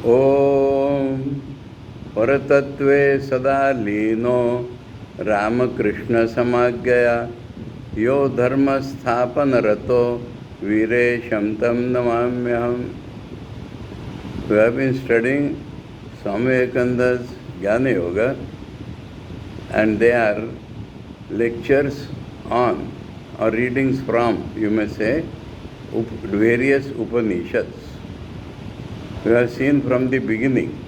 ओम परतत्वे सदा लीनो रामकृष्णसमाज्ञया यो धर्मस्थापनरतो वीरेशं तं नमाम्यहम्. We have been studying Swami Vivekananda's Jnana Yoga, and they are lectures on or readings from, you may say, various Upanishads. We have seen from the beginning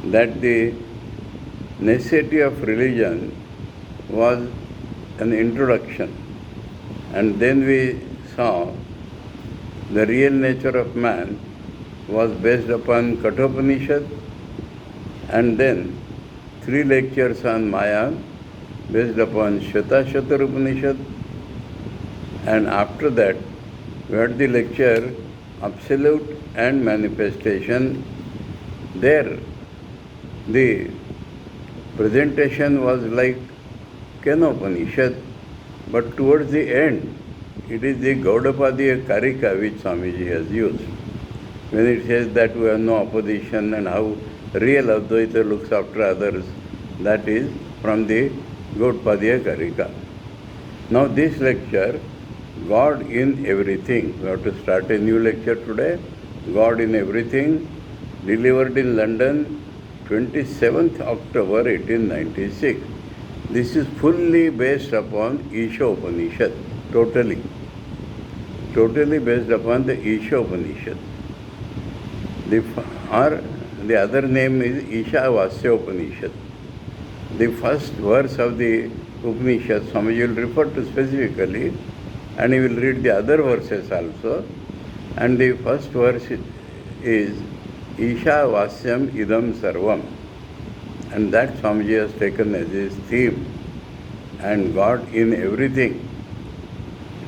that the necessity of religion was an introduction, and then we saw the real nature of man was based upon Kathopanishad, and then 3 lectures on Maya based upon Shvetasvatar Upanishad, and after that we had the lecture Absolute and Manifestation. There the presentation was like Kenopanishad, but towards the end it is the Gaudapadiya Karika which Swamiji has used. When it says that we have no opposition and how real Advaita looks after others, that is from the Gaudapadiya Karika. Now this lecture, God in Everything, we have to start a new lecture today, God in Everything, delivered in London, 27th October 1896. This is fully based upon Isha Upanishad, totally based upon the Isha Upanishad. The other name is Ishavasya Upanishad. The first verse of the Upanishad, Swamiji will refer to specifically, and he will read the other verses also. And the first verse is Ishavasyam Idam Sarvam. And that Swamiji has taken as his theme. And God in everything.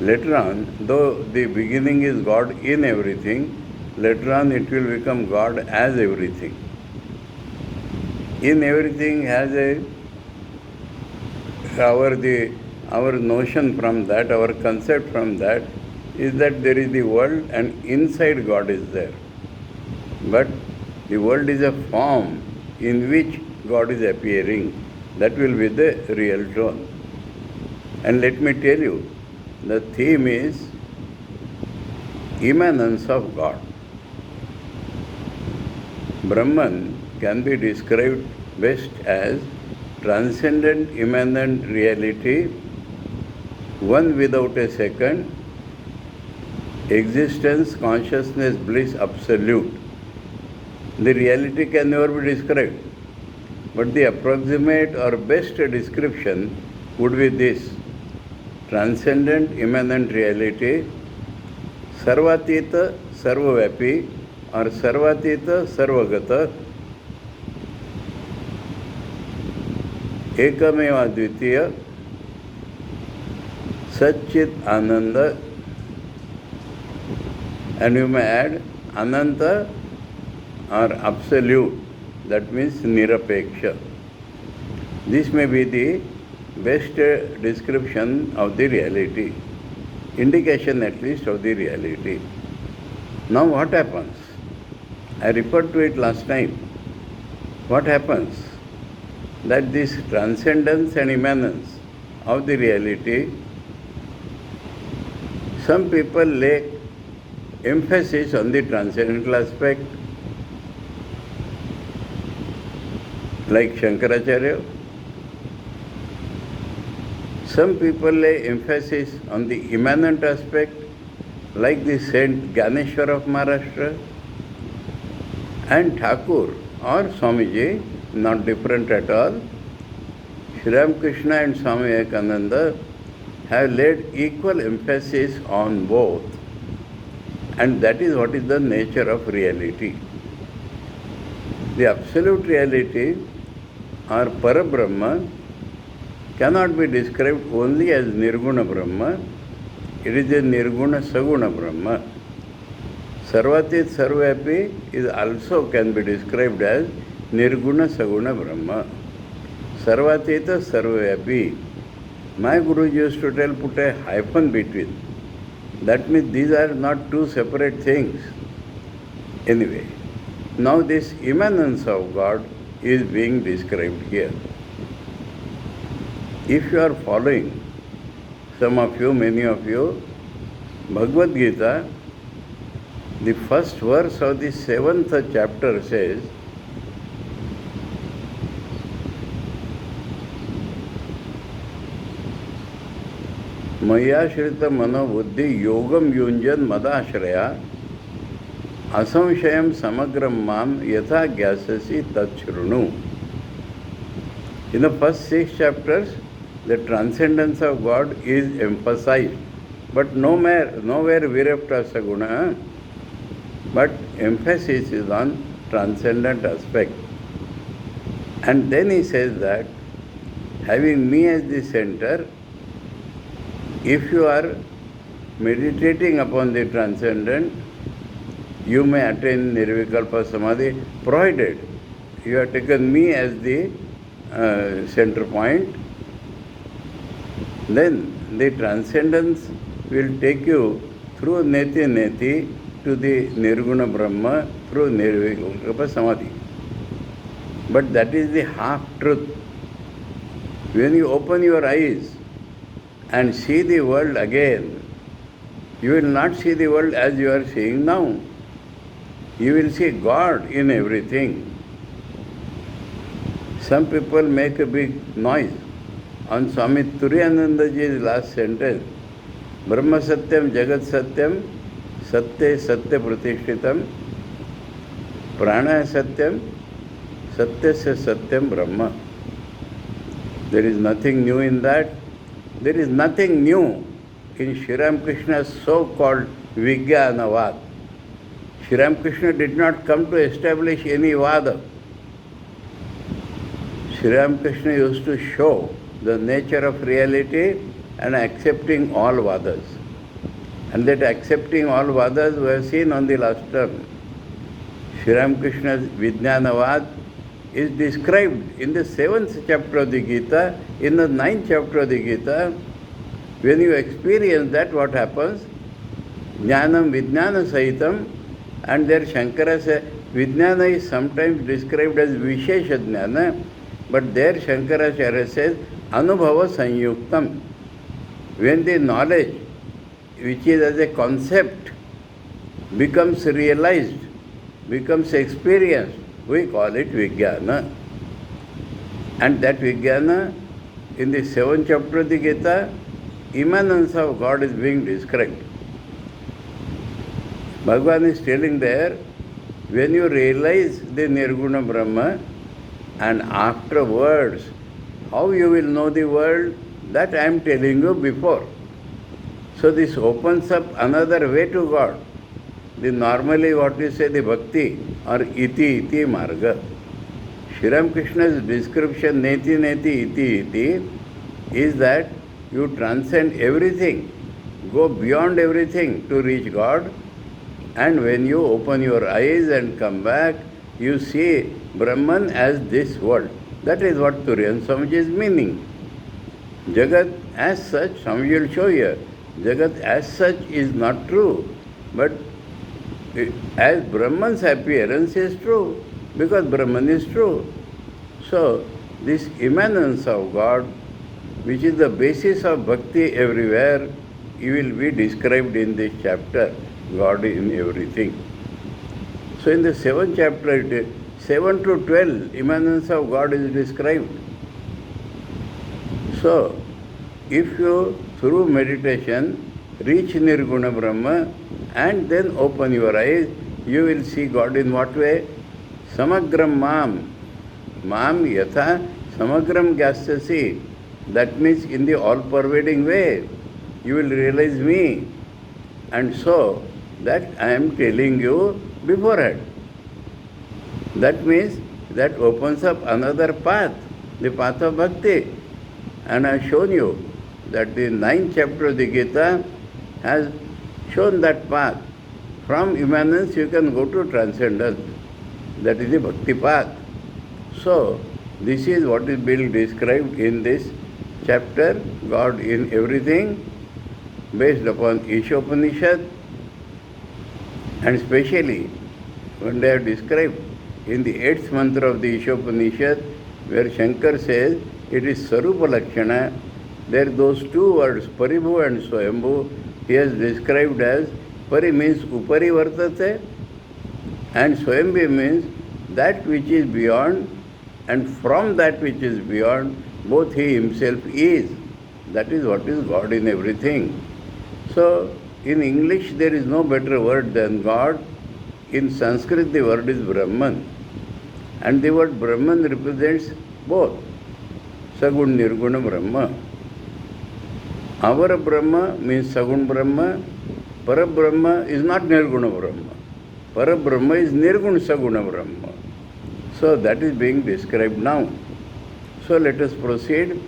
Later on, though the beginning is God in everything, later on it will become God as everything. In everything has our notion from that, our concept from that is that there is the world and inside God is there. But the world is a form in which God is appearing. That will be the real tone. And let me tell you, the theme is immanence of God. Brahman can be described best as transcendent immanent reality, one without a second, existence, consciousness, bliss, absolute. The reality can never be described, but the approximate or best description would be this: transcendent immanent reality, sarvatita sarvavapi or sarvatita sarvagata, ekameva dvitiya, satchit ananda, and you may add ananta or absolute, that means nirapeksha. This may be the best description of the reality, indication at least of the reality. Now what happens? I referred to it last time. What happens? That this transcendence and immanence of the reality, some people lay emphasis on the transcendental aspect, like Shankaracharya. Some people lay emphasis on the immanent aspect, like the Saint Gyaneshwar of Maharashtra, and Thakur or Swamiji, not different at all. Sri Ramakrishna and Swami Vivekananda have laid equal emphasis on both, and that is what is the nature of reality. The absolute reality or Parabrahma cannot be described only as Nirguna Brahma. It is a Nirguna Saguna Brahma. Sarvatit Sarvapi is also can be described as Nirguna Saguna Brahma. Sarvatita Sarvapi. My Guru used to tell, put a hyphen between. That means these are not two separate things. Anyway, Now this immanence of God is being described here. If you are following, some of you, many of you, Bhagavad Gita, the first verse of the 7th chapter says, मय्याश्रित मनोबुद्धि योगम युंजन मदाश्रया असंशयम समग्रम माम यथा ज्ञास्यसि तच्छृणु. In the first 6 chapters, the transcendence of God is emphasized, but nowhere virapta saguna, but emphasis is on transcendent aspect. And then he says that, having me as the center, if you are meditating upon the transcendent, you may attain Nirvikalpa Samadhi, provided you have taken me as the center point. Then the transcendence will take you through Neti Neti to the Nirguna Brahma through Nirvikalpa Samadhi. But that is the half truth. When you open your eyes and see the world again, you will not see the world as you are seeing now. You will see God in everything. Some people make a big noise on Swami Turiyanandaji's last sentence. Brahma Satyam Jagat Satyam Satya Satya Pratishtitam Prana Satyam Satya Se Satyam Brahma. There is nothing new in that. There is nothing new in Sri Ramakrishna's so-called Vijnanavad. Sri Ramakrishna did not come to establish any Vada. Sri Ramakrishna used to show the nature of reality and accepting all Vadas. And that accepting all Vadas we have seen on the last term. Sri Ramakrishna's Vijnanavad is described in the 7th chapter of the Gita, in the 9th chapter of the Gita. When you experience that, what happens? Jnanam Vijnana Sahitam, and there Shankara says, Vijnana is sometimes described as Vishesha Jnana, but there Shankaracharya says, Anubhava Sanyuktam. When the knowledge, which is as a concept, becomes realized, becomes experienced, we call it Vijnana. And that Vijnana, in the 7th chapter of the Gita, immanence of God is being described. Bhagavan is telling there, when you realize the Nirguna Brahma, and afterwards, how you will know the world, that I am telling you before. So this opens up another way to God. Normally what we say, the bhakti or iti marga. Sri Ramakrishna's description, neti neti iti, is that you transcend everything, go beyond everything to reach God, and when you open your eyes and come back, you see Brahman as this world. That is what Turiyan Swamiji is meaning. Jagat as such, Swamiji will show here, Jagat as such is not true, but as Brahman's appearance is true, because Brahman is true. So, this immanence of God, which is the basis of bhakti everywhere, it will be described in this chapter, God in everything. So, in the 7th chapter, 7 to 12, immanence of God is described. So, if you, through meditation, reach Nirguna Brahma, and then open your eyes, you will see God in what way? Samagram Mam. Mam Yatha Samagram Gyasyasi. That means in the all-pervading way, you will realize me. And so, that I am telling you beforehand. That means that opens up another path, the path of bhakti. And I have shown you that the 9th chapter of the Gita has shown that path. From immanence you can go to transcendence. That is the bhakti path. So, this is what is being described in this chapter, God in everything, based upon Ishopanishad, and especially when they have described in the 8th mantra of the Ishopanishad, where Shankar says it is Sarupa Lakshana, there those two words, Paribhu and Swayambhu, he has described as Pari means Upari Vartate and Swayambhu means that which is beyond, and from that which is beyond, both he himself is. That is what is God in everything. So, in English there is no better word than God. In Sanskrit the word is Brahman. And the word Brahman represents both Sagun Nirguna Brahma. Our Brahma means Sagun Brahma. Parabrahma is not Nirguna Brahma. Parabrahma is Nirguna Saguna Brahma. So that is being described now. So let us proceed.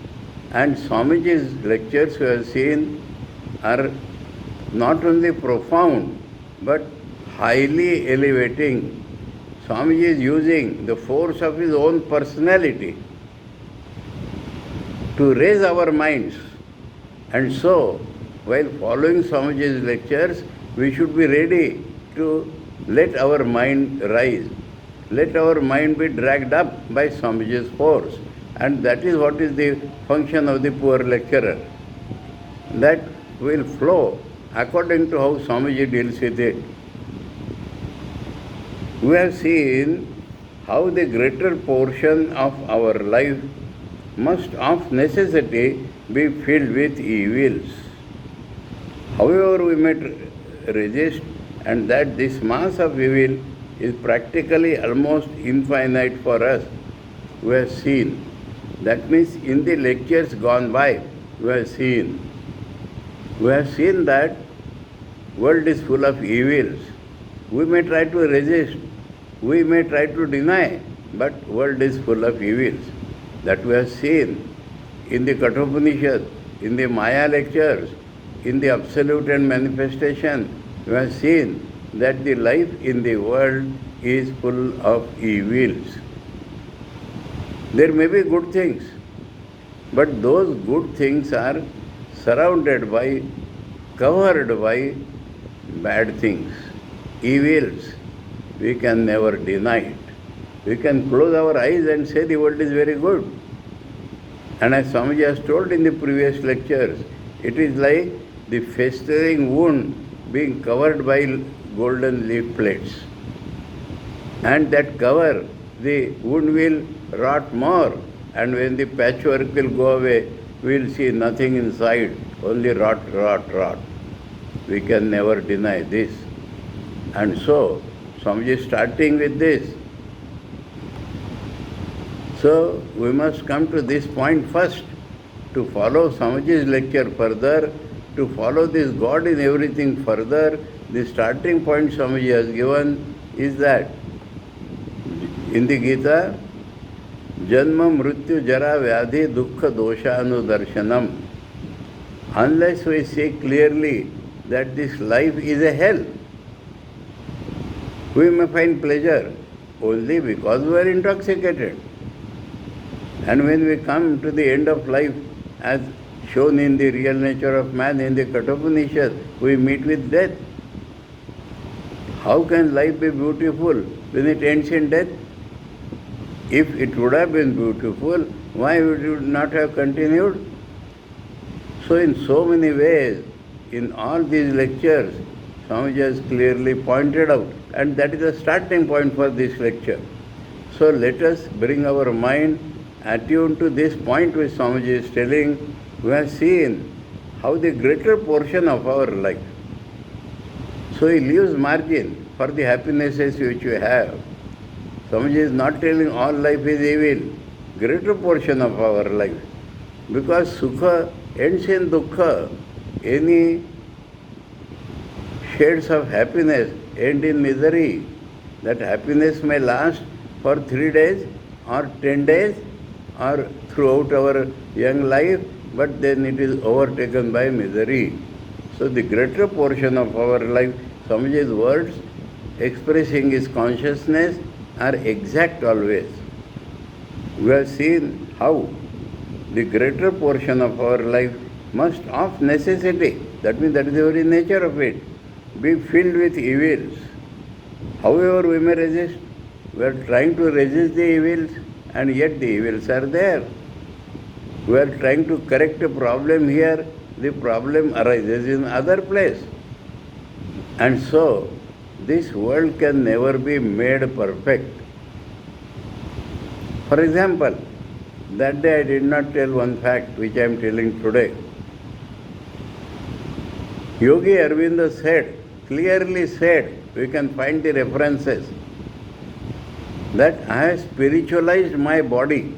And Swamiji's lectures we have seen are not only profound but highly elevating. Swamiji is using the force of his own personality to raise our minds. And so, while following Swamiji's lectures, we should be ready to let our mind rise. Let our mind be dragged up by Swamiji's force. And that is what is the function of the poor lecturer. That will flow according to how Swamiji deals with it. We have seen how the greater portion of our life must of necessity be filled with evils. However, we may resist, and that this mass of evil is practically almost infinite for us. We have seen. That means in the lectures gone by, we have seen. We have seen that world is full of evils. We may try to resist, we may try to deny, but world is full of evils. That we have seen in the Kathopanishad, in the Maya lectures, in the Absolute and Manifestation. We have seen that the life in the world is full of evils. There may be good things, but those good things are surrounded by, covered by bad things, evils. We can never deny it. We can close our eyes and say the world is very good. And as Swamiji has told in the previous lectures, it is like the festering wound being covered by golden leaf plates. And that cover, the wound will rot more, and when the patchwork will go away, we will see nothing inside, only rot, rot, rot. We can never deny this. And so, Swamiji is starting with this. So, we must come to this point first, to follow Swamiji's lecture further, to follow this God in everything further. The starting point Swamiji has given is that in the Gita, Janma Mrityu Jara Vyadhi Dukkha Doshanudarshanam. Unless we see clearly that this life is a hell, we may find pleasure only because we are intoxicated. And when we come to the end of life, as shown in the real nature of man in the Kathopanishad, we meet with death. How can life be beautiful when it ends in death? If it would have been beautiful, why would it not have continued? So in so many ways, in all these lectures, Swamiji has clearly pointed out, and that is the starting point for this lecture. So let us bring our mind attuned to this point which Swamiji is telling. We have seen how the greater portion of our life, so he leaves margin for the happinesses which we have. Swamiji is not telling all life is evil, greater portion of our life. Because sukha ends in dukkha. Any shades of happiness end in misery. That happiness may last for 3 days or 10 days or throughout our young life, but then it is overtaken by misery. So the greater portion of our life, Swamiji's words expressing his consciousness are exact always. We have seen how the greater portion of our life must of necessity, that means that is the very nature of it, be filled with evils. However, we may resist. We are trying to resist the evils, and yet the evils are there. We are trying to correct a problem here, the problem arises in other place. And so, this world can never be made perfect. For example, that day I did not tell one fact which I am telling today. Yogi Aurobindo said, clearly said, we can find the references, that I have spiritualized my body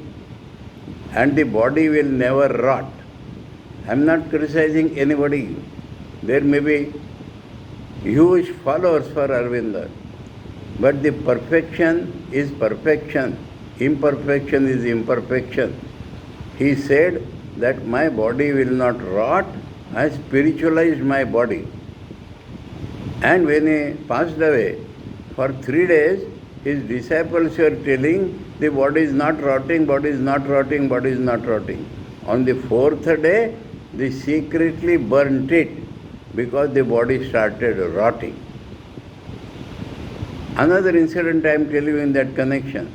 and the body will never rot. I am not criticizing anybody. There may be huge followers for Aurobindo, but the perfection is perfection, imperfection is imperfection. He said that my body will not rot, I spiritualized my body. And when he passed away, for 3 days, his disciples were telling, the body is not rotting, body is not rotting, body is not rotting. On the 4th day, they secretly burnt it because the body started rotting. Another incident I am telling you in that connection.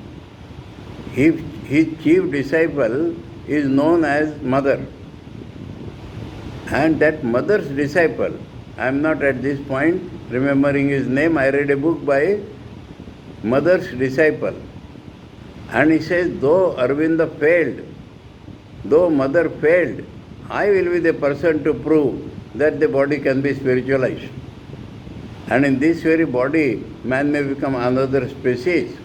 His chief disciple is known as Mother. And that mother's disciple, I am not at this point remembering his name, I read a book by mother's disciple. And he says, though Aurobindo failed, though mother failed, I will be the person to prove that the body can be spiritualized. And in this very body, man may become another species.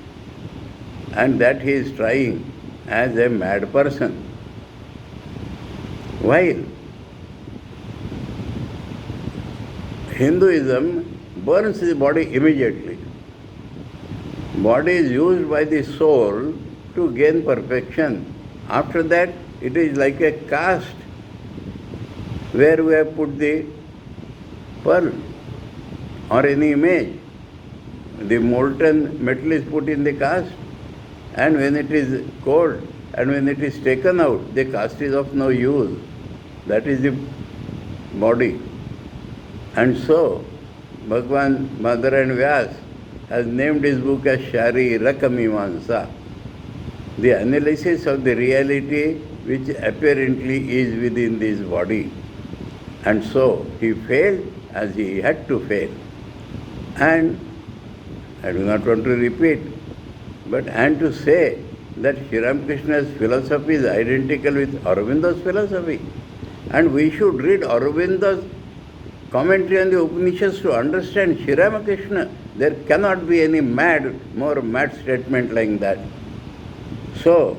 And that he is trying as a mad person. While Hinduism burns the body immediately. Body is used by the soul to gain perfection. After that, it is like a cast where we have put the pearl or any image. The molten metal is put in the cast, and when it is cold and when it is taken out, the cast is of no use. That is the body. And so, Bhagwan Madharan Vyas has named his book as Shariraka Mimamsa, the analysis of the reality which apparently is within this body. And so, he failed as he had to fail. And I do not want to repeat, but and to say that Sri Ramakrishna's philosophy is identical with Aurobindo's philosophy. And we should read Aurobindo's commentary on the Upanishads to understand Sri Ramakrishna. There cannot be any more mad statement like that. So,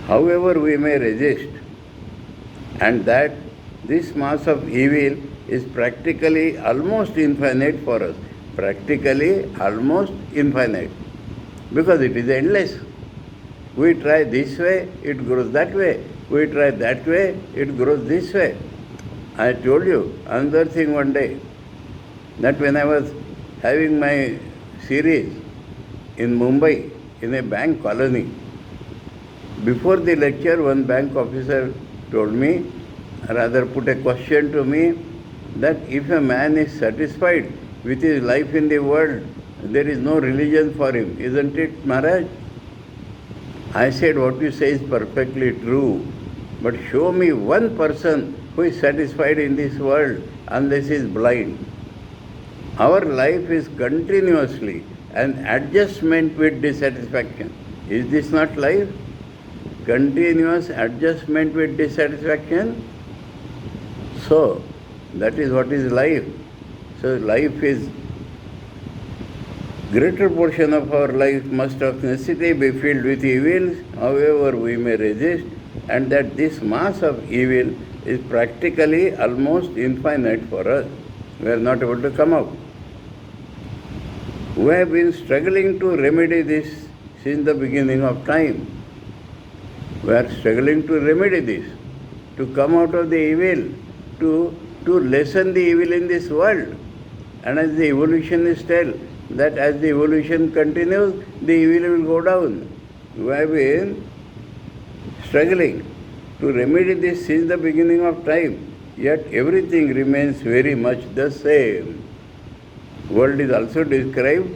however we may resist, and that this mass of evil is practically almost infinite for us. Practically almost infinite. Because it is endless. We try this way, it grows that way. We try that way, it grows this way. I told you another thing one day, that when I was having my series in Mumbai, in a bank colony, before the lecture, one bank officer told me, rather put a question to me, that if a man is satisfied with his life in the world, there is no religion for him. Isn't it, Maharaj? I said, what you say is perfectly true. But show me one person who is satisfied in this world unless he is blind. Our life is continuously an adjustment with dissatisfaction. Is this not life? Continuous adjustment with dissatisfaction? So, that is what is life. So, life is, greater portion of our life must of necessity be filled with evils, however we may resist, and that this mass of evil is practically almost infinite for us. We are not able to come out. We have been struggling to remedy this since the beginning of time. We are struggling to remedy this, to come out of the evil, to lessen the evil in this world. And as the evolutionists tell, that as the evolution continues, the evil will go down. We have been struggling to remedy this since the beginning of time, yet everything remains very much the same. World is also described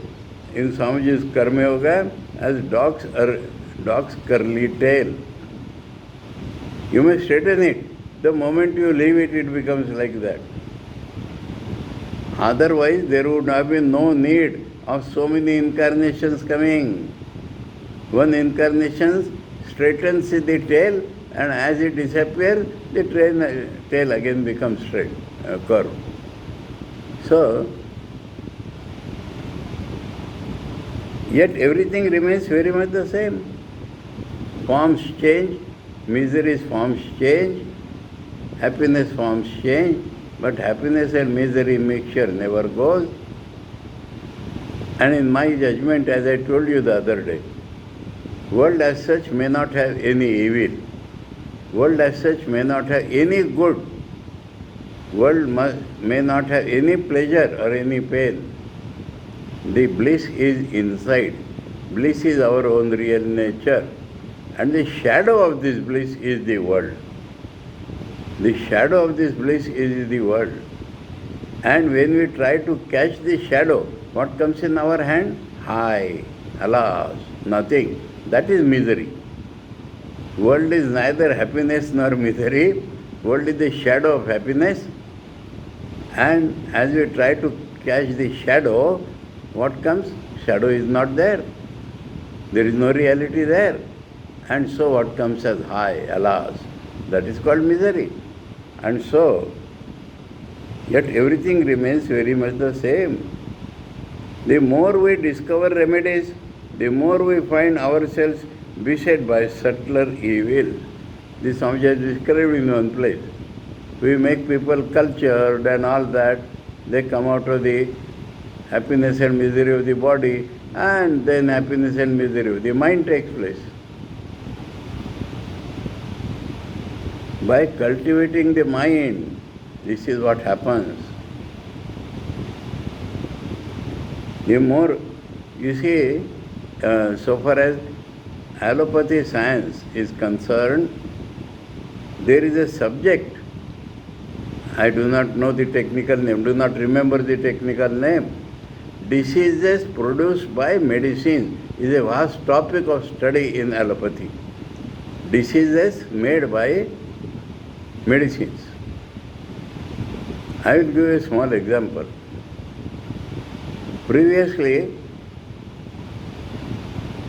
in Swamiji's Karma Yoga as dog's curly tail. You may straighten it. The moment you leave it, it becomes like that. Otherwise, there would have been no need of so many incarnations coming. One incarnation straightens the tail, and as it disappears, the tail again becomes straight, curve. So, yet everything remains very much the same. Forms change, misery's forms change, happiness forms change, but happiness and misery mixture never goes. And in my judgment, as I told you the other day, world as such may not have any evil. World as such may not have any good. World may not have any pleasure or any pain. The bliss is inside. Bliss is our own real nature. And the shadow of this bliss is the world. The shadow of this bliss is the world. And when we try to catch the shadow, what comes in our hand? Hi, alas, nothing. That is misery. World is neither happiness nor misery. World is the shadow of happiness. And as we try to catch the shadow, what comes? Shadow is not there. There is no reality there. And so what comes as hi, alas, that is called misery. And so, yet everything remains very much the same. The more we discover remedies, the more we find ourselves beset by subtler evil. This Swamiji is described in one place. We make people cultured and all that. They come out of the happiness and misery of the body, and then happiness and misery of the mind takes place. By cultivating the mind, this is what happens. The more, you see, so far as allopathy science is concerned, there is a subject. I do not know the technical name, do not remember the technical name. Diseases produced by medicine is a vast topic of study in allopathy. Diseases made by medicines. I will give a small example. Previously,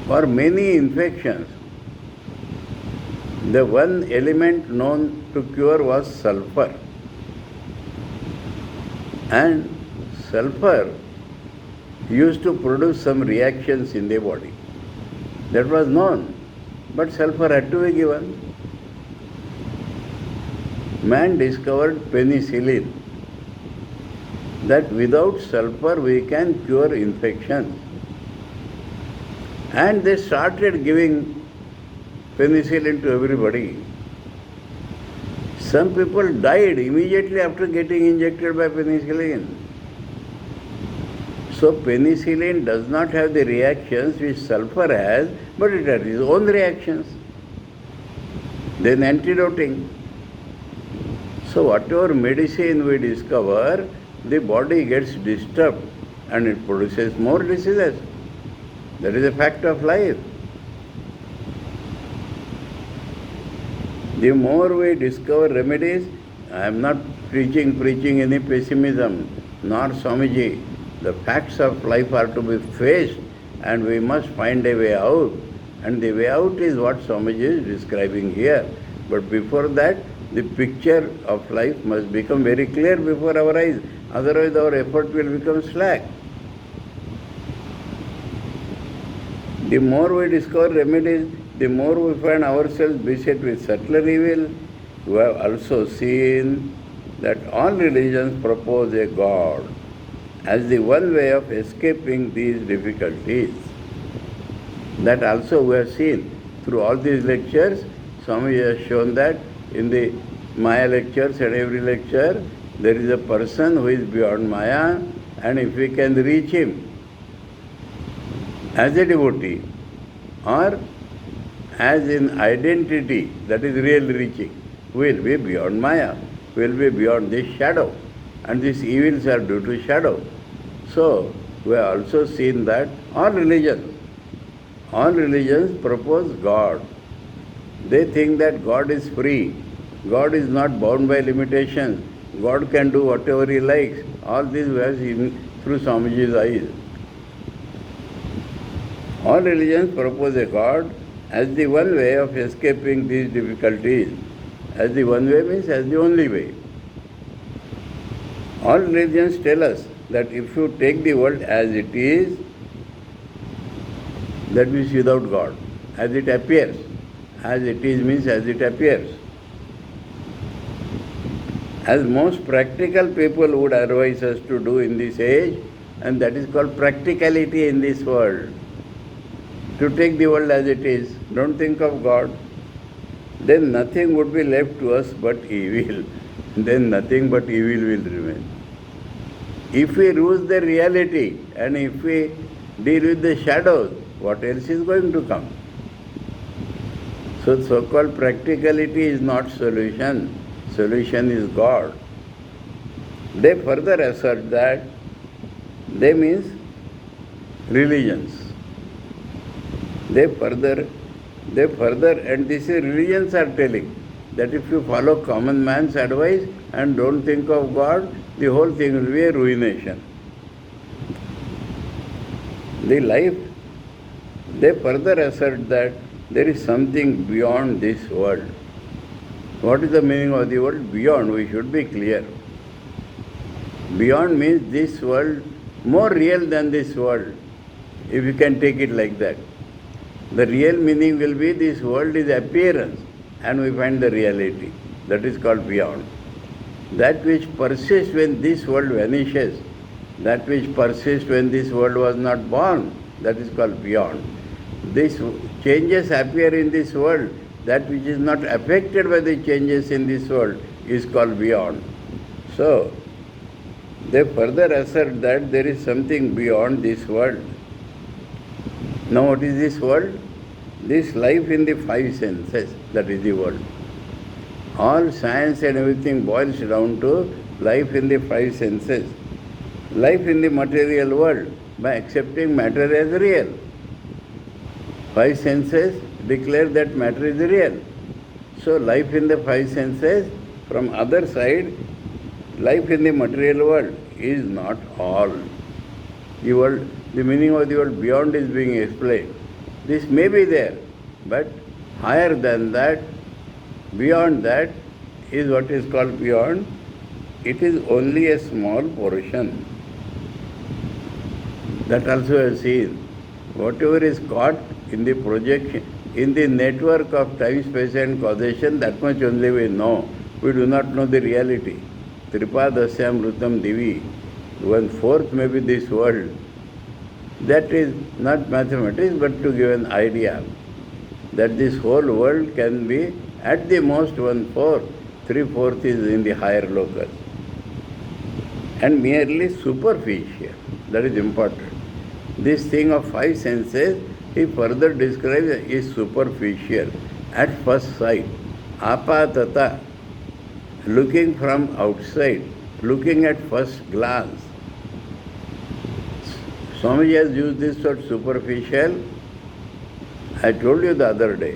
for many infections, the one element known to cure was sulfur. And sulfur used to produce some reactions in the body. That was known, but sulfur had to be given. Man discovered penicillin, that without sulfur we can cure infections. And they started giving penicillin to everybody. Some people died immediately after getting injected by penicillin. So penicillin does not have the reactions which sulfur has, but it has its own reactions. Then antidoting. So whatever medicine we discover, the body gets disturbed and it produces more diseases. That is a fact of life. The more we discover remedies, I am not preaching any pessimism, nor Swamiji. The facts of life are to be faced and we must find a way out. And the way out is what Swamiji is describing here. But before that, the picture of life must become very clear before our eyes. Otherwise our effort will become slack. The more we discover remedies, the more we find ourselves beset with subtler evil. We have also seen that all religions propose a God as the one way of escaping these difficulties. That also we have seen through all these lectures. Swami has shown that in the Maya lectures and every lecture, there is a person who is beyond Maya, and if we can reach him as a devotee or as in identity, that is real reaching, we will be beyond Maya, we will be beyond this shadow, and these evils are due to shadow. So, we have also seen that all religions propose God. They think that God is free. God is not bound by limitations. God can do whatever He likes. All this we have seen through Swamiji's eyes. All religions propose a God as the one way of escaping these difficulties. As the one way means as the only way. All religions tell us that if you take the world as it is, that means without God, as it appears. As it is means as it appears. As most practical people would advise us to do in this age, and that is called practicality in this world. To take the world as it is, don't think of God, then nothing would be left to us but evil. Then nothing but evil will remain. If we lose the reality and if we deal with the shadows, what else is going to come? So so-called practicality is not solution. Solution is God. They further assert that they means religions. They further, and this is religions are telling that if you follow common man's advice and don't think of God, the whole thing will be a ruination. The life, they further assert that there is something beyond this world. What is the meaning of the word beyond? We should be clear. Beyond means this world more real than this world, if you can take it like that. The real meaning will be this world is appearance and we find the reality. That is called beyond. That which persists when this world vanishes, that which persists when this world was not born, that is called beyond. These changes appear in this world, that which is not affected by the changes in this world is called beyond. So, they further assert that there is something beyond this world. Now what is this world? This life in the five senses, that is the world. All science and everything boils down to life in the five senses. Life in the material world by accepting matter as real. Five senses declare that matter is real. So life in the five senses, from other side, life in the material world is not all. The meaning of the word beyond is being explained. This may be there, but higher than that, beyond that is what is called beyond. It is only a small portion. That also I have seen. Whatever is caught in the projection, in the network of time, space and causation, that much only we know. We do not know the reality. Tripadasya Divi, 1/4 may be this world. That is not mathematics, but to give an idea that this whole world can be at the most 1/4, 3/4 is in the higher locus. And merely superficial. That is important. This thing of five senses, he further describes is superficial. At first sight, apatata, looking from outside, looking at first glance. Swamiji has used this word superficial. I told you the other day.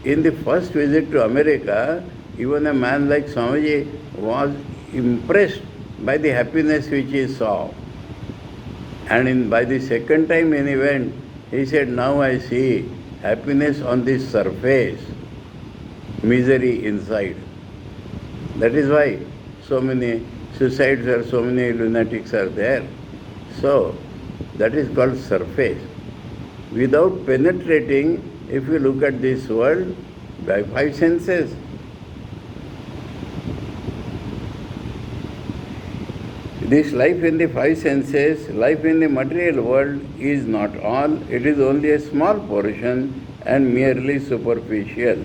In the first visit to America, even a man like Swamiji was impressed by the happiness which he saw. And by the second time when he went, he said, now I see happiness on the surface, misery inside. That is why so many suicides or so many lunatics are there. So, that is called surface. Without penetrating, if you look at this world by five senses, this life in the five senses, life in the material world is not all, it is only a small portion and merely superficial.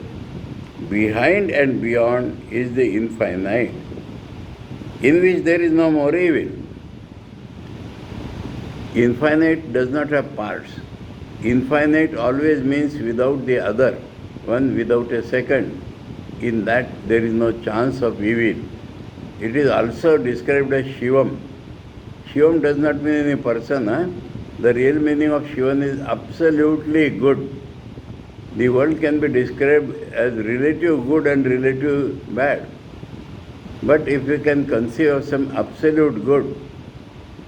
Behind and beyond is the infinite, in which there is no more evil. Infinite does not have parts. Infinite always means without the other, one without a second. In that there is no chance of evil. It is also described as Shivam. Shivam does not mean any person. Huh? The real meaning of Shivam is absolutely good. The world can be described as relative good and relative bad. But if we can conceive of some absolute good,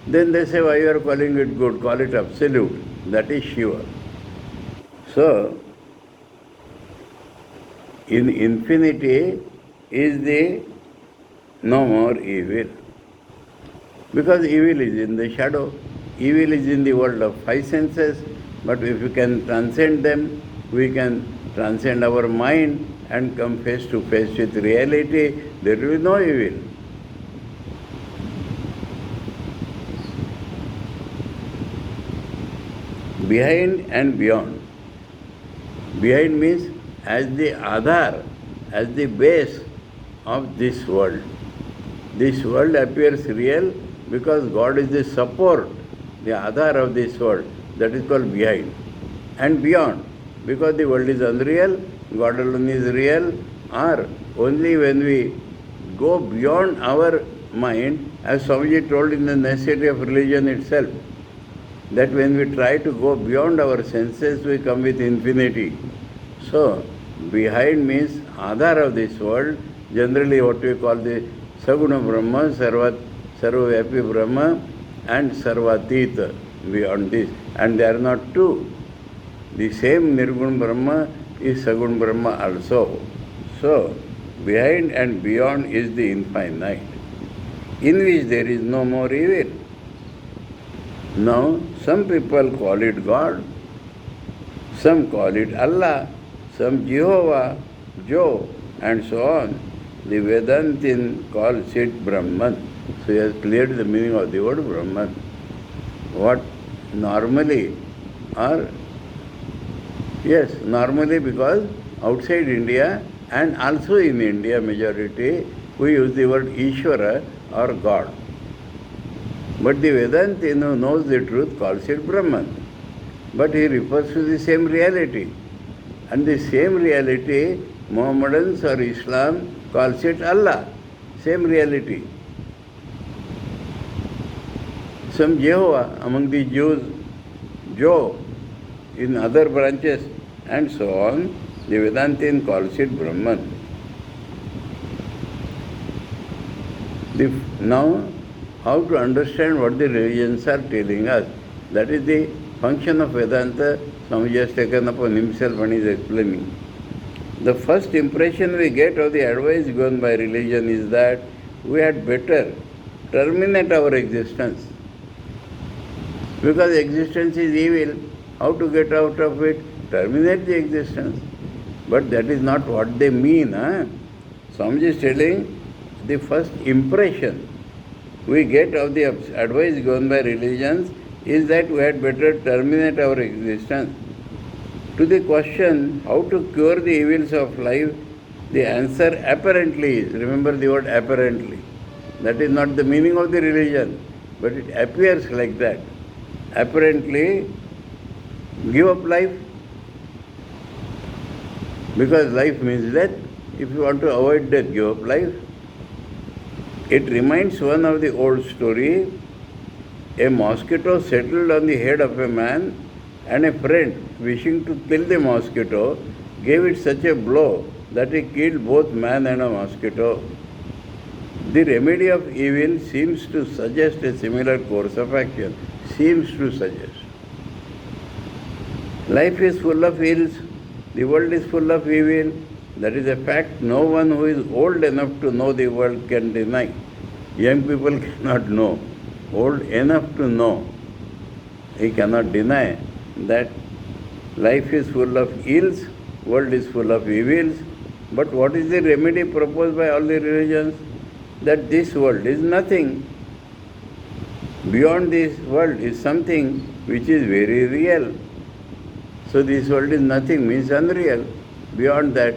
then they say, why you are calling it good? Call it absolute. That is Shiva. So, in infinity is the no more evil. Because evil is in the shadow. Evil is in the world of five senses. But if we can transcend them, we can transcend our mind and come face to face with reality. There will be no evil. Behind and beyond. Behind means as the Aadhar, as the base of this world. This world appears real because God is the support, the Aadhar of this world. That is called behind. And beyond, because the world is unreal, God alone is real, or only when we go beyond our mind, as Swamiji told in the necessity of religion itself, that when we try to go beyond our senses, we come with infinity. So, behind means Aadhar of this world, generally what we call the Saguna Brahma, Sarvavyapi Brahma, and Sarvatita beyond this. And they are not two. The same Nirgun Brahma is Sagun Brahma also. So, behind and beyond is the infinite, in which there is no more evil. Now, some people call it God, some call it Allah, some Jehovah, Joe, and so on. The Vedantin calls it Brahman. So he has cleared the meaning of the word Brahman. What normally are, yes, normally because outside India and also in India majority, we use the word Ishvara or God. But the Vedantin who knows the truth calls it Brahman. But he refers to the same reality. And the same reality, Mohammedans or Islam calls it Allah. Same reality. Some Jehovah among the Jews, Joe in other branches, and so on, the Vedantin calls it Brahman. Now, how to understand what the religions are telling us? That is the function of Vedanta. Swamiji has taken upon himself and is explaining. The first impression we get of the advice given by religion is that we had better terminate our existence. Because existence is evil, how to get out of it? Terminate the existence. But that is not what they mean. Swamiji is telling the first impression we get of the advice given by religions is that we had better terminate our existence. To the question, how to cure the evils of life, the answer apparently is, remember the word apparently, that is not the meaning of the religion, but it appears like that. Apparently, give up life, because life means death. If you want to avoid death, give up life. It reminds one of the old story. A mosquito settled on the head of a man, and a friend, wishing to kill the mosquito, gave it such a blow that he killed both man and a mosquito. The remedy of evil seems to suggest a similar course of action. Seems to suggest. Life is full of ills. The world is full of evil. That is a fact no one who is old enough to know the world can deny. Young people cannot know. Old enough to know, he cannot deny that life is full of ills, world is full of evils. But what is the remedy proposed by all the religions? That this world is nothing. Beyond this world is something which is very real. So this world is nothing means unreal. Beyond that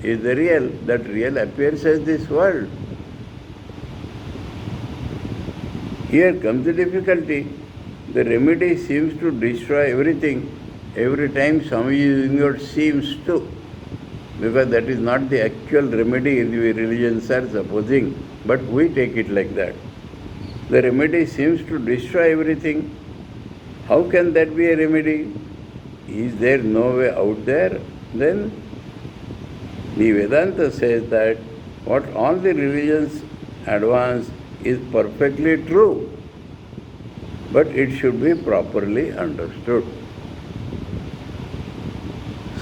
is the real. That real appears as this world. Here comes the difficulty. The remedy seems to destroy everything. Every time Swamiji is using the word seems to, because that is not the actual remedy the religions are supposing, but we take it like that. The remedy seems to destroy everything. How can that be a remedy? Is there no way out there? Then the Vedanta says that what all the religions advance is perfectly true, but it should be properly understood.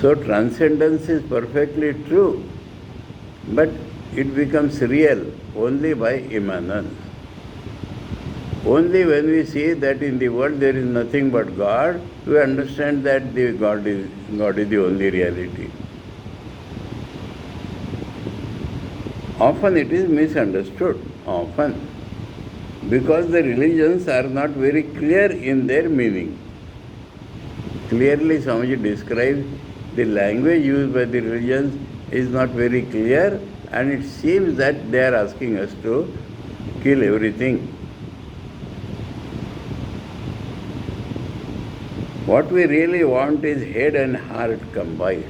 So transcendence is perfectly true, but it becomes real only by immanence. Only when we see that in the world there is nothing but God, we understand that God is the only reality. Often it is misunderstood, often, because the religions are not very clear in their meaning. Clearly Swamiji describes the language used by the religions is not very clear, and it seems that they are asking us to kill everything. What we really want is head and heart combined.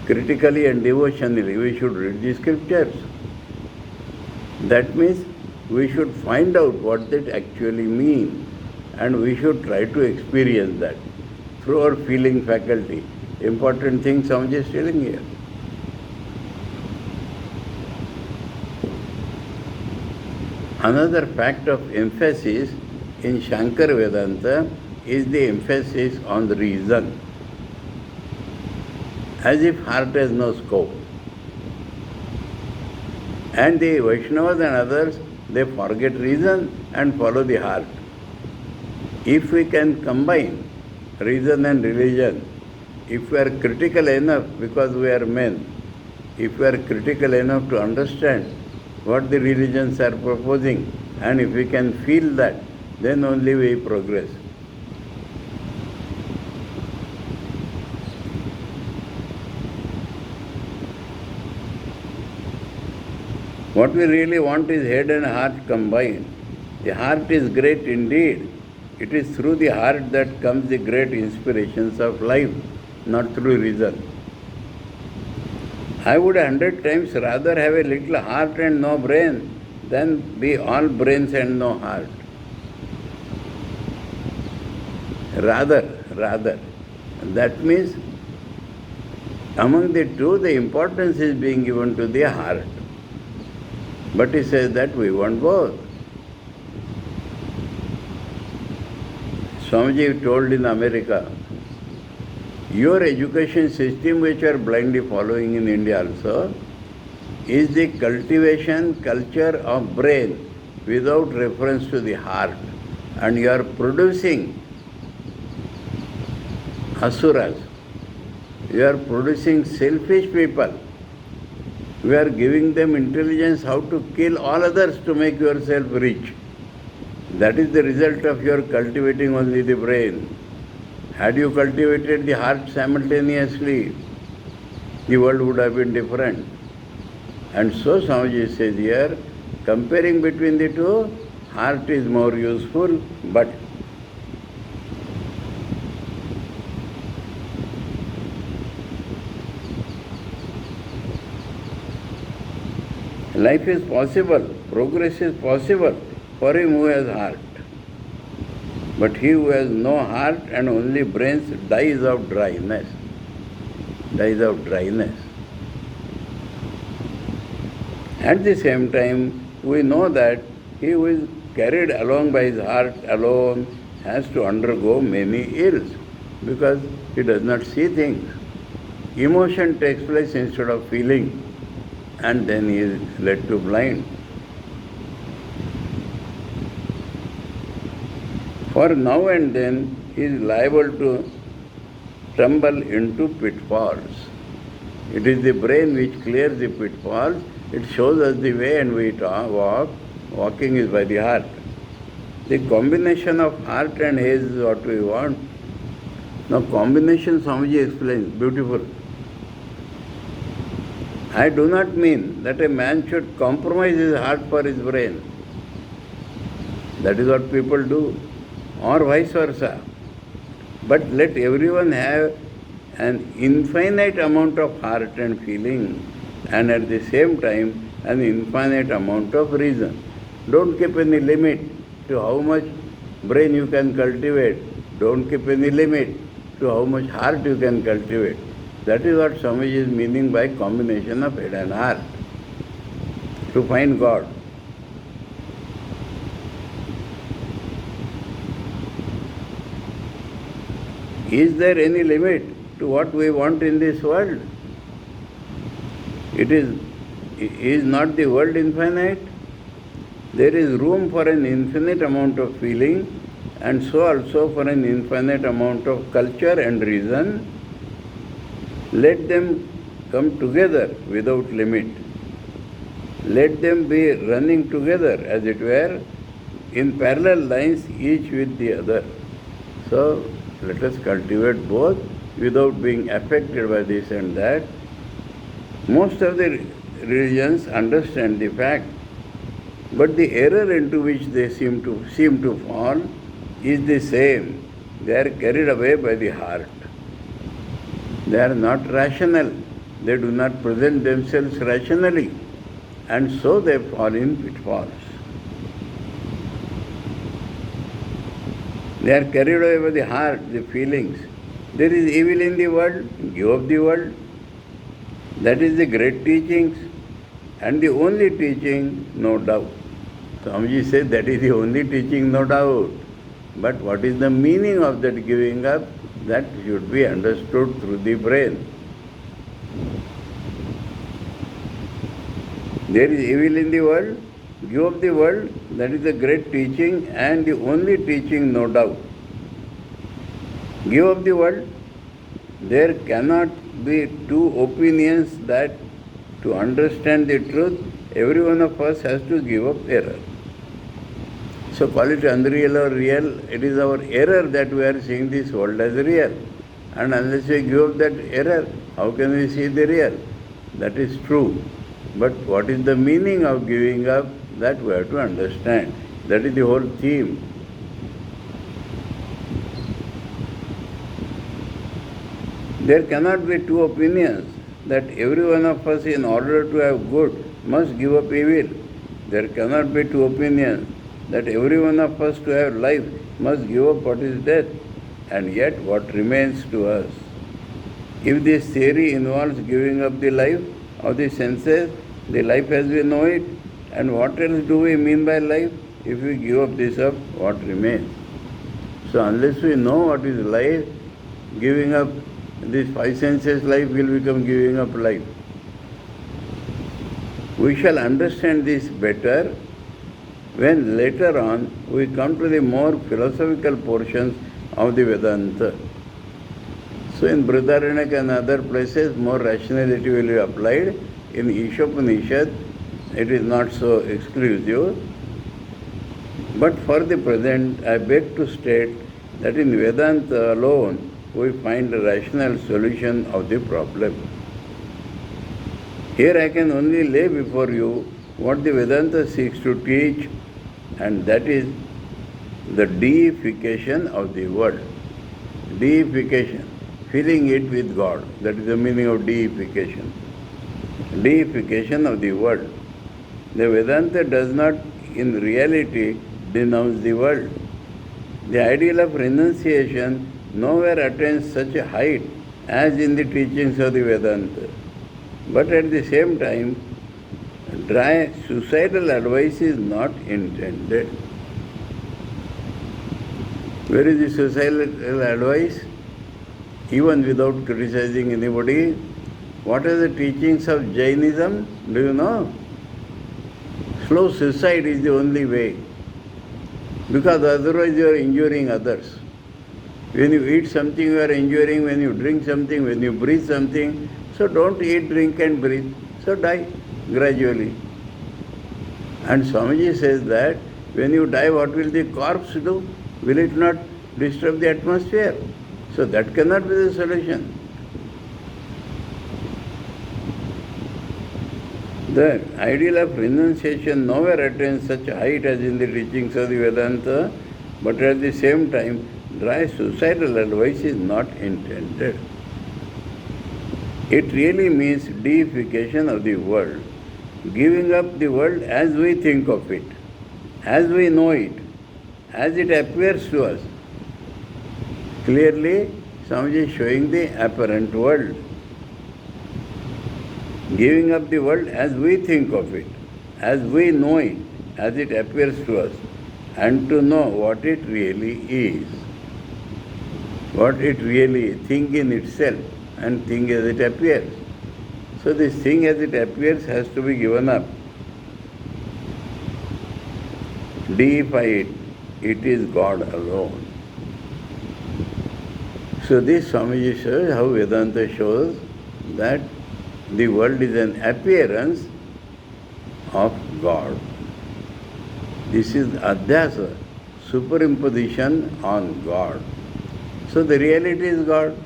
Critically and devotionally, we should read the scriptures. That means we should find out what that actually means, and we should try to experience that through our feeling faculty. Important thing Swamiji is telling here. Another fact of emphasis in Shankara Vedanta is the emphasis on the reason, as if heart has no scope. And the Vaishnavas and others, they forget reason and follow the heart. If we can combine reason and religion, if we are critical enough, because we are men, if we are critical enough to understand what the religions are proposing, and if we can feel that, then only we progress. What we really want is head and heart combined. The heart is great indeed. It is through the heart that comes the great inspirations of life, not through reason. I would 100 times rather have a little heart and no brain than be all brains and no heart. Rather. That means among the two, the importance is being given to the heart. But he says that we want both. Swamiji told in America, your education system, which you are blindly following in India also, is the cultivation culture of brain without reference to the heart. And you are producing asuras. You are producing selfish people. We are giving them intelligence how to kill all others to make yourself rich. That is the result of your cultivating only the brain. Had you cultivated the heart simultaneously, the world would have been different. And so Swamiji says here, comparing between the two, heart is more useful, but life is possible, progress is possible for him who has heart. But he who has no heart and only brains dies of dryness. At the same time, we know that he who is carried along by his heart alone has to undergo many ills because he does not see things. Emotion takes place instead of feeling, and then he is led to blind. For now and then he is liable to tumble into pitfalls. It is the brain which clears the pitfalls. It shows us the way and we walk. Walking is by the heart. The combination of heart and head is what we want. Now combination Swamiji explains, beautiful. I do not mean that a man should compromise his heart for his brain. That is what people do, or vice versa. But let everyone have an infinite amount of heart and feeling, and at the same time an infinite amount of reason. Don't keep any limit to how much brain you can cultivate. Don't keep any limit to how much heart you can cultivate. That is what Swamiji is meaning by combination of head and heart. To find God. Is there any limit to what we want in this world? Is not the world infinite? There is room for an infinite amount of feeling, and so also for an infinite amount of culture and reason. Let them come together without limit. Let them be running together, as it were, in parallel lines, each with the other. So, let us cultivate both without being affected by this and that. Most of the religions understand the fact, but the error into which they seem to fall is the same. They are carried away by the heart. They are not rational. They do not present themselves rationally, and so they fall in pitfalls. They are carried away by the heart, the feelings. There is evil in the world, give up the world. That is the great teachings, and the only teaching, no doubt. Swamiji said that is the only teaching, no doubt. But what is the meaning of that giving up? That should be understood through the brain. There is evil in the world, give up the world, that is the great teaching and the only teaching, no doubt. Give up the world. There cannot be two opinions that to understand the truth, every one of us has to give up error. So call it unreal or real, it is our error that we are seeing this world as real. And unless we give up that error, how can we see the real? That is true. But what is the meaning of giving up? That we have to understand. That is the whole theme. There cannot be two opinions that every one of us, in order to have good, must give up evil. There cannot be two opinions that every one of us, to have life, must give up what is death. And yet what remains to us? If this theory involves giving up the life of the senses, the life as we know it, and what else do we mean by life? If we give up this up, what remains? So unless we know what is life, giving up this five senses life will become giving up life. We shall understand this better when later on we come to the more philosophical portions of the Vedanta. So in Brihadaranyaka and other places, more rationality will be applied. In Ishopanishad, it is not so exclusive. But for the present, I beg to state that in Vedanta alone, we find a rational solution of the problem. Here I can only lay before you what the Vedanta seeks to teach, and that is the deification of the world. Deification, filling it with God. That is the meaning of deification. Deification of the world. The Vedanta does not in reality denounce the world. The ideal of renunciation nowhere attains such a height as in the teachings of the Vedanta. But at the same time, dry suicidal advice is not intended. Where is the suicidal advice? Even without criticizing anybody, what are the teachings of Jainism? Do you know? Slow suicide is the only way. Because otherwise you are injuring others. When you eat something, you are injuring. When you drink something, when you breathe something. So don't eat, drink and breathe. So die gradually. And Swamiji says that when you die, what will the corpse do? Will it not disturb the atmosphere? So that cannot be the solution. The ideal of renunciation nowhere attains such a height as in the teachings of the Vedanta, but at the same time, dry suicidal advice is not intended. It really means deification of the world. giving up the world as we think of it, as we know it, as it appears to us. Clearly, Swamiji is showing the apparent world. Giving up the world as we think of it, as we know it, as it appears to us, and to know what it really is. What it really is, thing in itself, and thing as it appears. So this thing as it appears has to be given up. Deify it. It is God alone. So this Swamiji shows how Vedanta shows that the world is an appearance of God. This is adhyasa, superimposition on God. So the reality is God.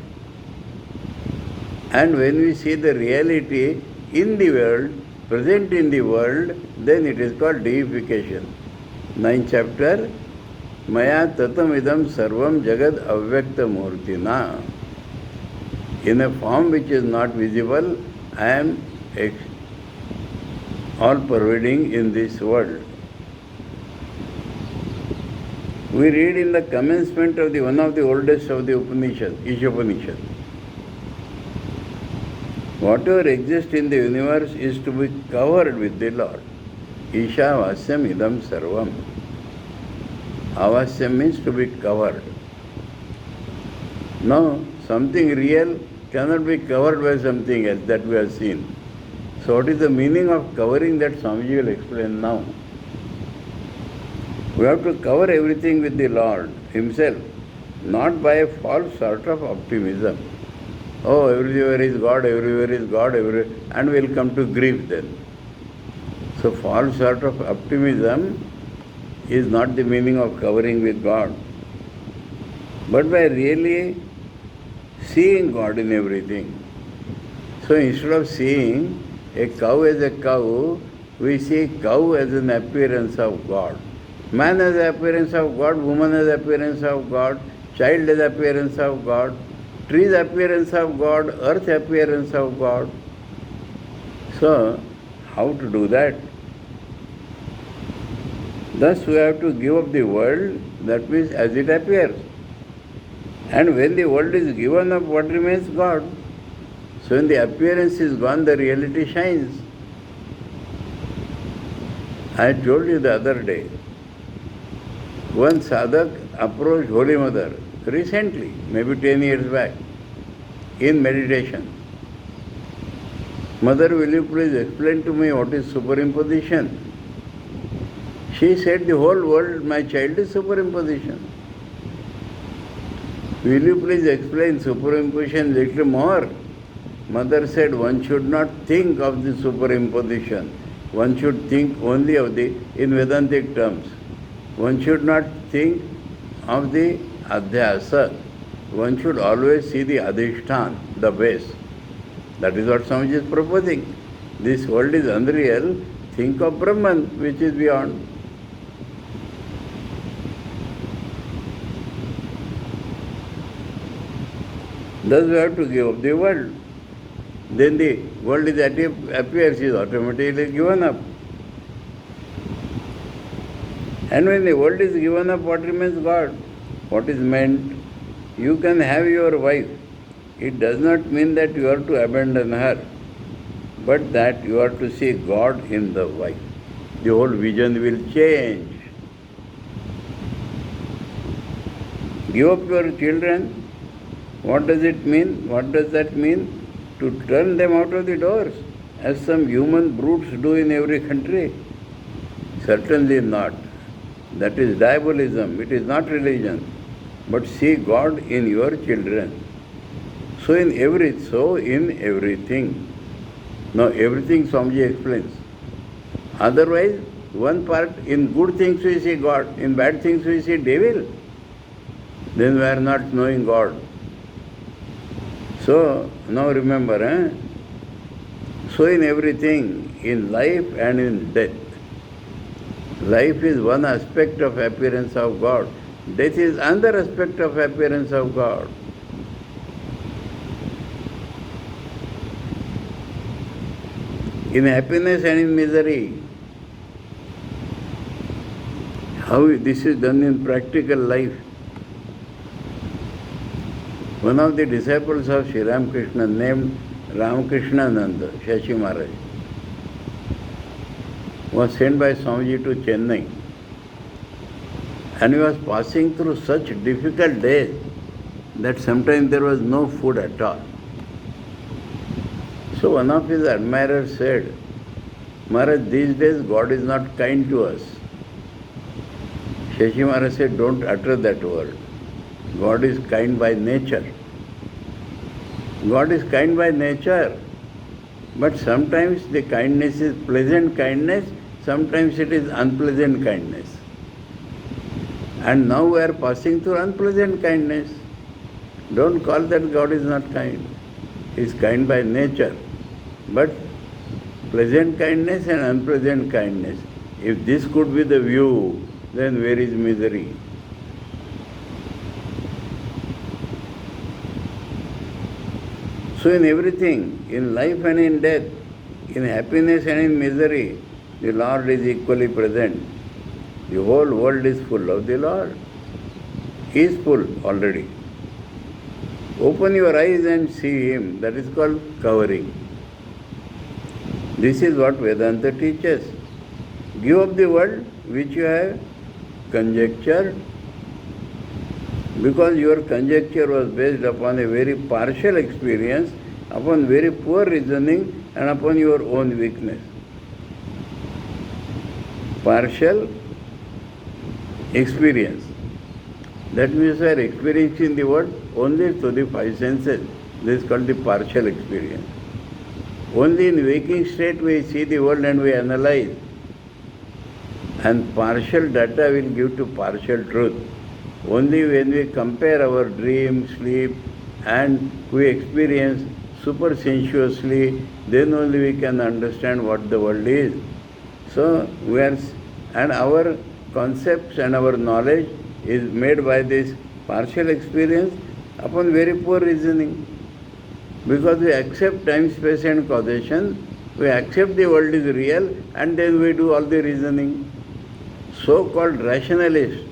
And when we see the reality in the world, present in the world, then it is called deification. 9th chapter, Maya tatam idam sarvam jagad avyakta murtina. In a form which is not visible, I am all pervading in this world. We read in the commencement of the one of the oldest of the Upanishads, Ishopanishad. Whatever exists in the universe is to be covered with the Lord. Isha vasyam idam sarvam. Avasyam means to be covered. Now, something real cannot be covered by something else that we have seen. So what is the meaning of covering that Swamiji will explain now? We have to cover everything with the Lord Himself, not by a false sort of optimism. Oh, everywhere is God, everywhere is God, and we will come to grief then. So false sort of optimism is not the meaning of covering with God, but by really seeing God in everything. So instead of seeing a cow as a cow, we see cow as an appearance of God. Man has the appearance of God, woman has the appearance of God, child has the appearance of God, tree is the appearance of God, earth appearance of God. So, how to do that? Thus we have to give up the world, that means as it appears. And when the world is given up, what remains? God. So when the appearance is gone, the reality shines. I told you the other day, one sadhak approached Holy Mother recently, maybe 10 years back, in meditation. Mother, will you please explain to me what is superimposition? She said, the whole world, my child, is superimposition. Will you please explain superimposition little more? Mother said, one should not think of the superimposition. One should think only of the, in Vedantic terms, one should not think of the adhyasa. One should always see the adhishtan, the base. That is what Swamiji is proposing. This world is unreal. Think of Brahman, which is beyond. Thus we have to give up the world. Then the world is appears is automatically given up. And when the world is given up, what remains? God. What is meant? You can have your wife. It does not mean that you are to abandon her, but that you are to see God in the wife. The whole vision will change. Give up your children. What does it mean? What does that mean? To turn them out of the doors, as some human brutes do in every country? Certainly not. That is diabolism. It is not religion. But see God in your children. So in everything. Now everything Swamiji explains. Otherwise, one part, in good things we see God, in bad things we see devil. Then we are not knowing God. So now remember, so in everything, in life and in death. Life is one aspect of appearance of God. Death is another aspect of appearance of God. in happiness and in misery. How this is done in practical life. One of the disciples of Sri Ramakrishna named Ramakrishnananda, Shashi Maharaj, was sent by Swamiji to Chennai. And he was passing through such difficult days that sometimes there was no food at all. So one of his admirers said, Maharaj, these days God is not kind to us. Shashi Maharaj said, don't utter that word. God is kind by nature. God is kind by nature. But sometimes the kindness is pleasant kindness, sometimes it is unpleasant kindness. And now we are passing through unpleasant kindness. Don't call that God is not kind. He is kind by nature. But pleasant kindness and unpleasant kindness, if this could be the view, then where is misery? So in everything, in life and in death, in happiness and in misery, the Lord is equally present. The whole world is full of the Lord. He is full already. Open your eyes and see Him. That is called covering. This is what Vedanta teaches. Give up the world which you have conjectured, because your conjecture was based upon a very partial experience, upon very poor reasoning and upon your own weakness. Partial experience. That means we are experiencing the world only through the five senses. This is called the partial experience. Only in waking state we see the world and we analyze. And partial data will give to partial truth. Only when we compare our dream, sleep, and we experience supersensuously, then only we can understand what the world is. So and our concepts and our knowledge is made by this partial experience upon very poor reasoning. Because we accept time, space and causation, we accept the world is real, and then we do all the reasoning. So-called rationalists,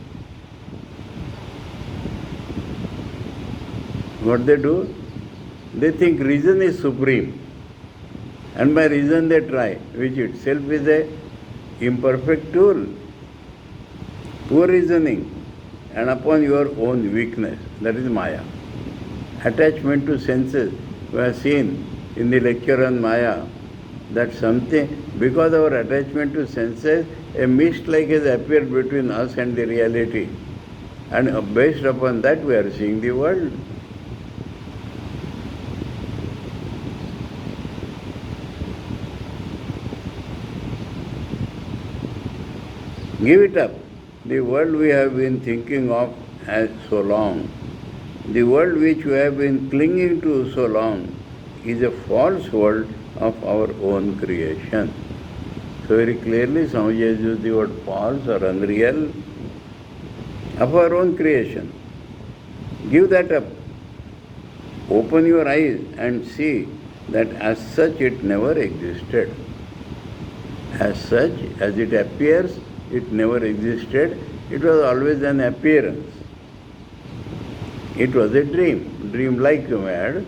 what they do? They think reason is supreme, and by reason they try, which itself is a imperfect tool. Poor reasoning, and upon your own weakness, that is Maya. Attachment to senses. We have seen in the lecture on Maya that something, because of our attachment to senses, a mist like has appeared between us and the reality. And based upon that we are seeing the world. Give it up. The world we have been thinking of as so long, the world which we have been clinging to so long, is a false world of our own creation. So very clearly Swamiji has used the word false or unreal, of our own creation. Give that up. Open your eyes and see that as such it never existed. As such, as it appears, it never existed. It was always an appearance. It was a dream like you had.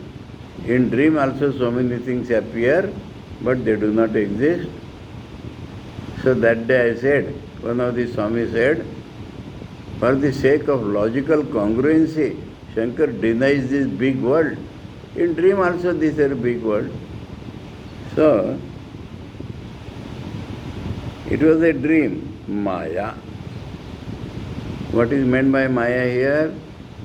In dream also so many things appear, but they do not exist. So that day I said, one of the Swami said, for the sake of logical congruency, Shankar denies this big world. In dream also this is a big world. So, it was a dream, Maya. What is meant by Maya here?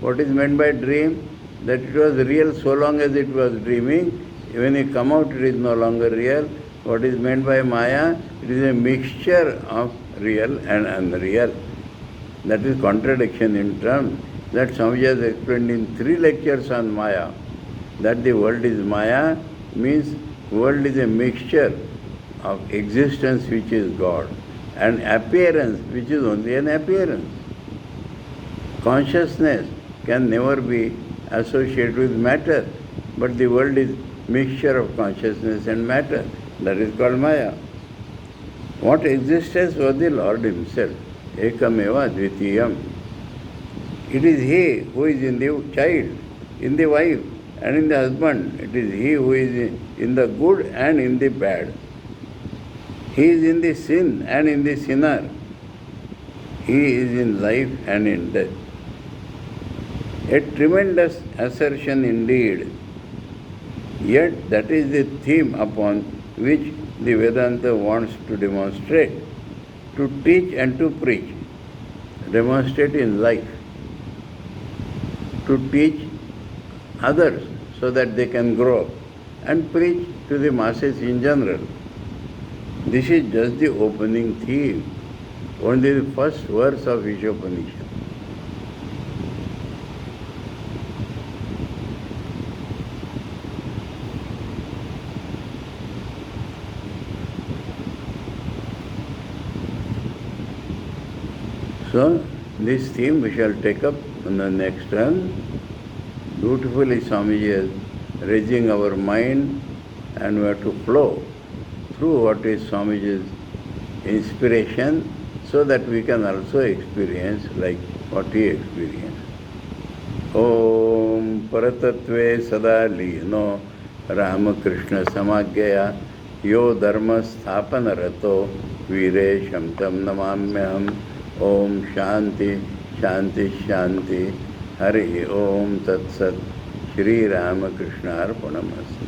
What is meant by dream? That it was real so long as it was dreaming. When you come out, it is no longer real. What is meant by Maya? It is a mixture of real and unreal. That is contradiction in terms. That Swamiji has explained in 3 lectures on Maya. That the world is Maya means world is a mixture of existence which is God and appearance which is only an appearance. Consciousness can never be associated with matter, but the world is mixture of consciousness and matter. That is called Maya. What existence was the Lord Himself? Ekameva Dvitiyam. It is He who is in the child, in the wife, and in the husband. It is He who is in the good and in the bad. He is in the sin and in the sinner. He is in life and in death. A tremendous assertion indeed. Yet that is the theme upon which the Vedanta wants to demonstrate, to teach and to preach. Demonstrate in life, to teach others so that they can grow up, and preach to the masses in general. This is just the opening theme, only the first verse of Ishopanishad. So, this theme we shall take up in the next term. Beautifully Swamiji is raising our mind, and we have to flow through what is Swamiji's inspiration so that we can also experience like what he experienced. Om Paratatve Sada Lino Ramakrishna Samagya Yo Dharma Sthapana Rato Vire Shamtam Namamyam. Om Shanti Shanti Shanti Hari Om Tat Sat Shri Ramakrishna Arpanamastu.